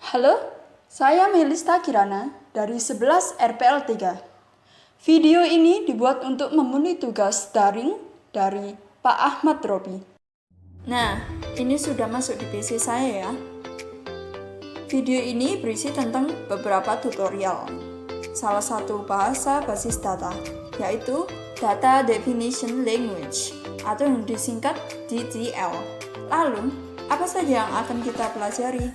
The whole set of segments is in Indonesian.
Halo, saya Melista Kirana dari 11 RPL 3. Video ini dibuat untuk memenuhi tugas daring dari Pak Ahmad Robi. Nah, ini sudah masuk di PC saya ya. Video ini berisi tentang beberapa tutorial. Salah satu bahasa basis data, yaitu Data Definition Language atau yang disingkat DDL. Lalu, apa saja yang akan kita pelajari?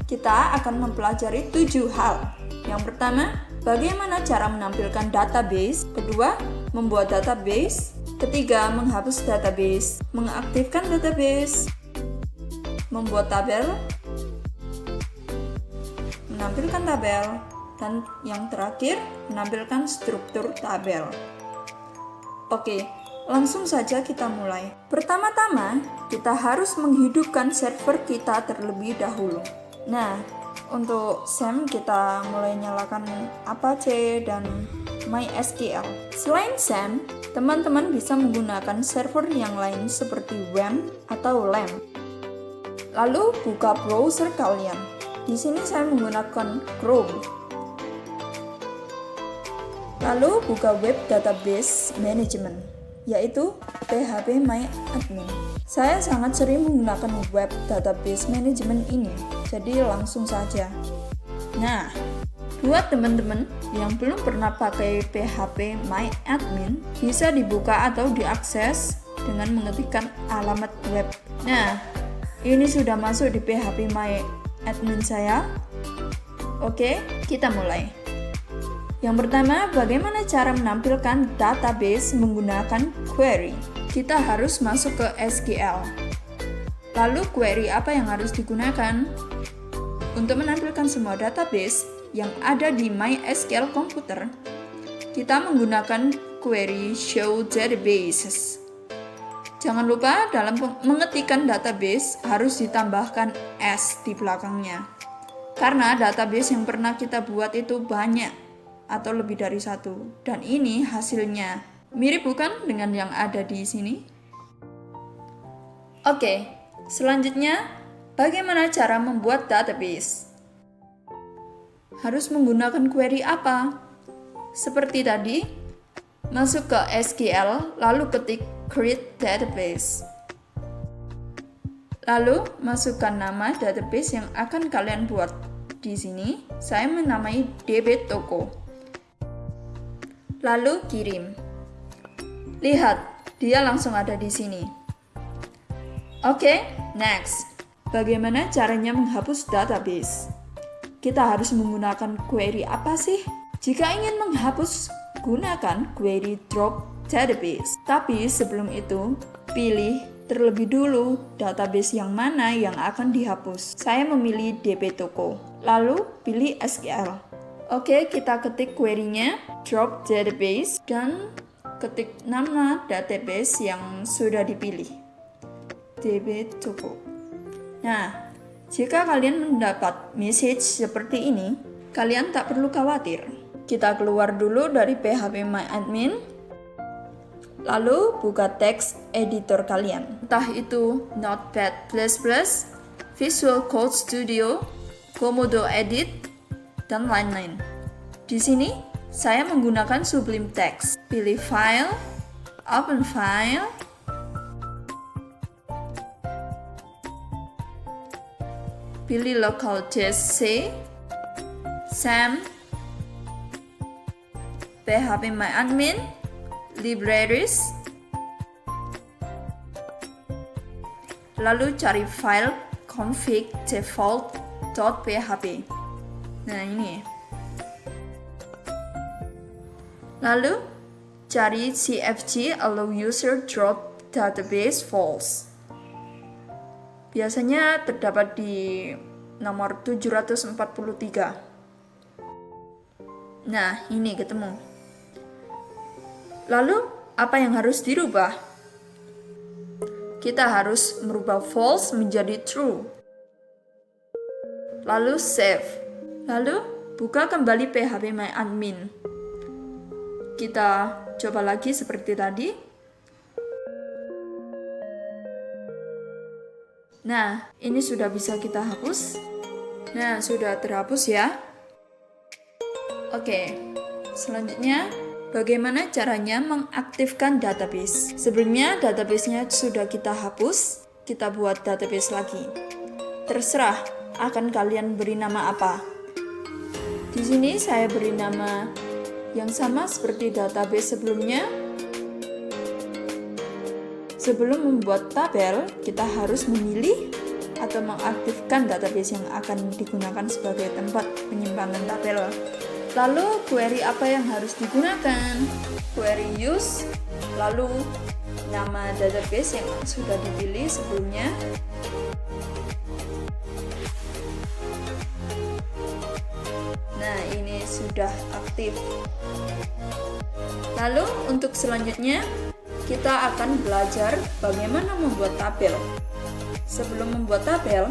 Kita akan mempelajari 7 hal. Yang pertama, bagaimana cara menampilkan database. Kedua, membuat database. Ketiga, menghapus database, mengaktifkan database, membuat tabel, menampilkan tabel, dan yang terakhir, menampilkan struktur tabel. Oke, langsung saja kita mulai. Pertama-tama, kita harus menghidupkan server kita terlebih dahulu. Nah, untuk SAM kita mulai nyalakan Apache dan MySQL. Selain SAM, teman-teman bisa menggunakan server yang lain seperti WAMP atau LAMP. Lalu buka browser kalian. Di sini saya menggunakan Chrome. Lalu buka Web Database Management, yaitu phpMyAdmin. Saya sangat sering menggunakan Web Database Management ini, jadi langsung saja. Nah, buat teman-teman yang belum pernah pakai phpMyAdmin, bisa dibuka atau diakses dengan mengetikkan alamat web. Nah, ini sudah masuk di phpMyAdmin saya. Oke, kita mulai. Yang pertama, bagaimana cara menampilkan database menggunakan query? Kita harus masuk ke SQL. Lalu query apa yang harus digunakan? Untuk menampilkan semua database yang ada di MySQL komputer, kita menggunakan query show databases. Jangan lupa dalam mengetikkan database harus ditambahkan S di belakangnya. Karena database yang pernah kita buat itu banyak atau lebih dari satu, dan ini hasilnya mirip bukan dengan yang ada di sini? Oke, selanjutnya bagaimana cara membuat database? Harus menggunakan query apa? Seperti tadi, masuk ke SQL lalu ketik create database. Lalu masukkan nama database yang akan kalian buat. Di sini saya menamai DB Toko. Lalu kirim. Lihat, dia langsung ada di sini. Oke, next. Bagaimana caranya menghapus database? Kita harus menggunakan query apa sih? Jika ingin menghapus, gunakan query drop database. Tapi sebelum itu, pilih terlebih dulu database yang mana yang akan dihapus. Saya memilih DB Toko. Lalu pilih SQL. Oke, kita ketik query-nya, drop database, dan ketik nama database yang sudah dipilih, DB Toko. Nah, jika kalian mendapat message seperti ini, kalian tak perlu khawatir. Kita keluar dulu dari phpMyAdmin, lalu buka text editor kalian. Entah itu Notepad++, Visual Code Studio, Komodo Edit, dan lain-lain. Di sini, saya menggunakan Sublime Text. Pilih File, Open File, pilih Local Disk C, SAM, phpMyAdmin, Libraries, lalu cari file config default.php. Nah, ini. Lalu cari CFG allow user drop database false. Biasanya terdapat di nomor 743. Nah, ini ketemu. Lalu, apa yang harus dirubah? Kita harus merubah false menjadi true. Lalu save. Lalu, buka kembali phpMyAdmin. Kita coba lagi seperti tadi. Nah, ini sudah bisa kita hapus. Nah, sudah terhapus ya. Oke, selanjutnya bagaimana caranya mengaktifkan database? Sebelumnya database-nya sudah kita hapus, kita buat database lagi. Terserah akan kalian beri nama apa. Di sini saya beri nama yang sama seperti database sebelumnya. Sebelum membuat tabel, kita harus memilih atau mengaktifkan database yang akan digunakan sebagai tempat penyimpanan tabel. Lalu query apa yang harus digunakan? Query use, lalu nama database yang sudah dipilih sebelumnya. Nah, ini sudah aktif. Lalu untuk selanjutnya kita akan belajar bagaimana membuat tabel. Sebelum membuat tabel,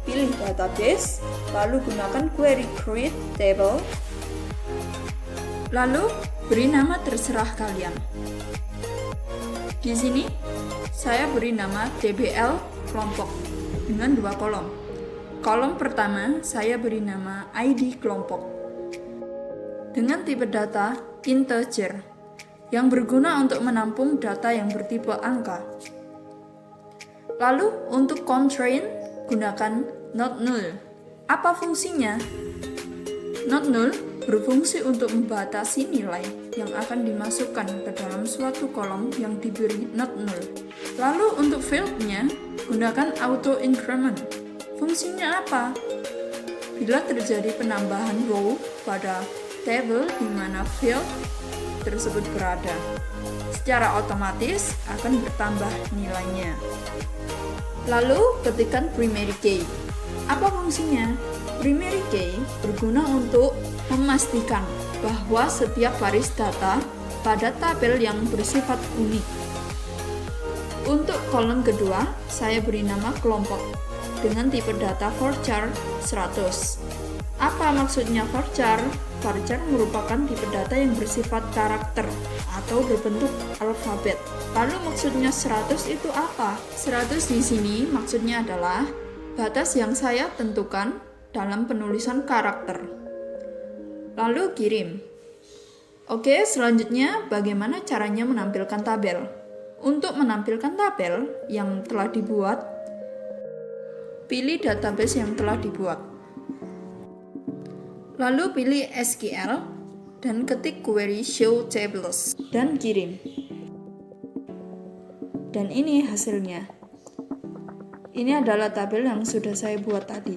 pilih database, lalu gunakan query create table, lalu beri nama terserah kalian. Di sini saya beri nama DBL kelompok dengan 2 kolom. Kolom pertama saya beri nama ID kelompok dengan tipe data integer yang berguna untuk menampung data yang bertipe angka. Lalu untuk constraint gunakan not null. Apa fungsinya? Not null berfungsi untuk membatasi nilai yang akan dimasukkan ke dalam suatu kolom yang diberi not null. Lalu untuk field-nya gunakan auto increment. Fungsinya apa? Bila terjadi penambahan row pada table di mana field tersebut berada, secara otomatis akan bertambah nilainya. Lalu ketikkan primary key. Apa fungsinya? Primary key berguna untuk memastikan bahwa setiap baris data pada tabel yang bersifat unik. Untuk kolom kedua, saya beri nama kelompok dengan tipe data varchar 100. Apa maksudnya varchar? Varchar merupakan tipe data yang bersifat karakter atau berbentuk alfabet. Lalu maksudnya 100 itu apa? 100 di sini maksudnya adalah batas yang saya tentukan dalam penulisan karakter. Lalu kirim. Oke, selanjutnya bagaimana caranya menampilkan tabel? Untuk menampilkan tabel yang telah dibuat, pilih database yang telah dibuat. Lalu pilih SQL dan ketik query show tables dan kirim. Dan ini hasilnya. Ini adalah tabel yang sudah saya buat tadi.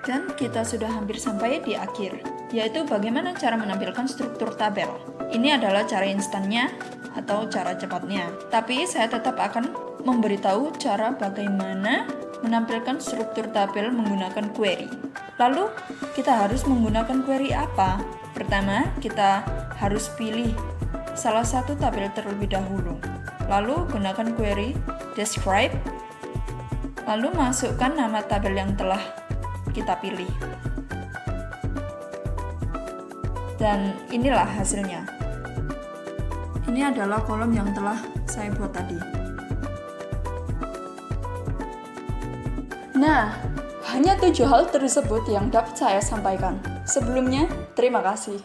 Dan kita sudah hampir sampai di akhir, yaitu bagaimana cara menampilkan struktur tabel. Ini adalah cara instannya atau cara cepatnya. Tapi saya tetap akan memberitahu cara bagaimana menampilkan struktur tabel menggunakan query. Lalu, kita harus menggunakan query apa? Pertama, kita harus pilih salah satu tabel terlebih dahulu. Lalu, gunakan query describe. Lalu, masukkan nama tabel yang telah kita pilih. Dan inilah hasilnya. Ini adalah kolom yang telah saya buat tadi. Nah, hanya 7 hal tersebut yang dapat saya sampaikan. Sebelumnya, terima kasih.